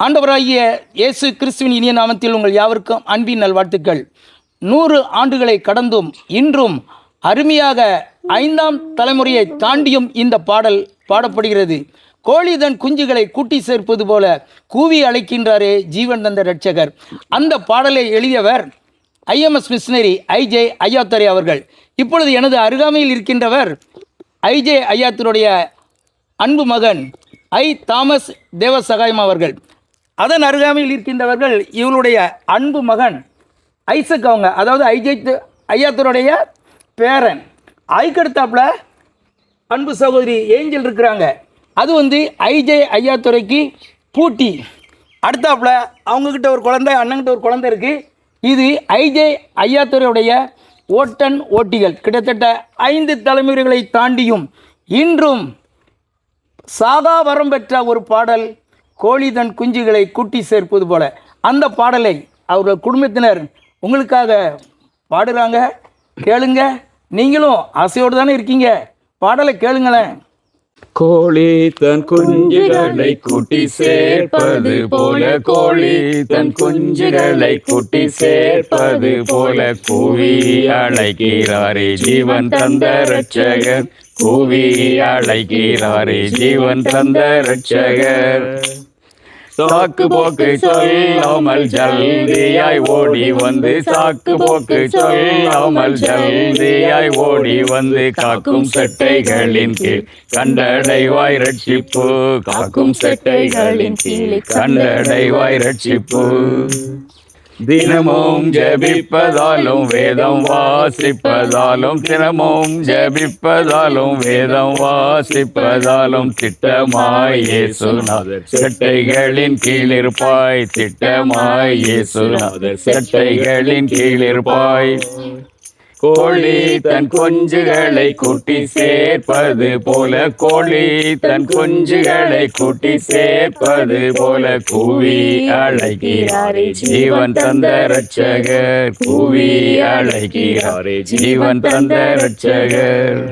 ஆண்டவராகிய இயேசு கிறிஸ்துவின் இனிய நாமத்தில் உங்கள் யாவருக்கும் அன்பின் நல்வாழ்த்துக்கள். 100 ஆண்டுகளை கடந்தும் இன்றும் அருமையாக 5ஆம் தலைமுறையை தாண்டியும் இந்த பாடல் பாடப்படுகிறது. கோழி தன் குஞ்சுகளை கூட்டி சேர்ப்பது போல கூவி அழைக்கின்றாரே ஜீவன் தந்த இரட்சகர். அந்த பாடலை எழுதியவர் ஐஎம்எஸ் மிஷனரி ஐஜே ஐயாத்துரை அவர்கள். இப்பொழுது எனது அருகாமையில் இருக்கின்றவர் ஐஜே ஐயாத்துடைய அன்பு மகன் தாமஸ் தேவசகாயம் அவர்கள். அதன் அருகாமையில் இருக்கின்றவர்கள் இவருடைய அன்பு மகன் ஐசக் அவங்க, அதாவது ஐயாத்துடைய பேரன். ஐக்கடுத்தாப்புல அன்பு சகோதரி ஏஞ்சல் இருக்கிறாங்க. அது ஐஜே ஐயாத்துறைக்கு பூட்டி. அடுத்தாப்புல அவங்கக்கிட்ட ஒரு குழந்தை, அண்ணங்கிட்ட ஒரு குழந்தை இருக்குது. இது ஐஜே ஐயாத்துறையுடைய ஓட்டன் ஓட்டிகள். கிட்டத்தட்ட 5 தலைமுறைகளை தாண்டியும் இன்றும் சாதா வரம் பெற்ற ஒரு பாடல், கோழி தன் குஞ்சுகளை கூட்டி சேர்ப்பது போல. அந்த பாடலை அவர்கள் குடும்பத்தினர் உங்களுக்காக பாடுறாங்க, கேளுங்க. நீங்களும் ஆசையோடு தானே இருக்கீங்க, பாடலை கேளுங்களேன். கோழி தன் குஞ்சுகளை கூட்டி சேர்ப்பது போல, கோழி தன் குஞ்சுகளை கூட்டி சேர்ப்பது போல கூவி அழைக்கிறாரே ஜீவன் தந்த இரட்சகர். கூவி அழைக்கிறாரே ஜீவன் தந்த இரட்சகர். சாக்கு போக்கு சொல்லாமல் ஜல்தியாய் ஓடி வந்து, சாக்கு போக்கு சொல்லாமல் ஜல்தியாய் ஓடி வந்து காக்கும் செட்டைகளின் கீழ் கண்டடைவாய் ரட்சிப்பு. காக்கும் செட்டைகளின் கீழ் கண்டடைவாய் ரட்சிப்பு. தினமும் ஜபிப்பதாலும் வேதம் வாசிப்பதாலும், தினமும் ஜபிப்பதாலும் வேதம் வாசிப்பதாலும் திட்டமாய் இயேசுநாதர் செட்டைகளின் கீழிருப்பாய். திட்டமாய் இயேசுநாதர் செட்டைகளின் கீழிருப்பாய். கோழி தன் குஞ்சுகளை கூட்டி சேர்ப்பது போல, கோழி தன் குஞ்சுகளை கூட்டி சேர்ப்பது போல கூவி அழைக்கிறாரே ஜீவன் தந்த இரட்சகர். கூவி அழைக்கிறாரே ஜீவன் தந்த இரட்சகர்.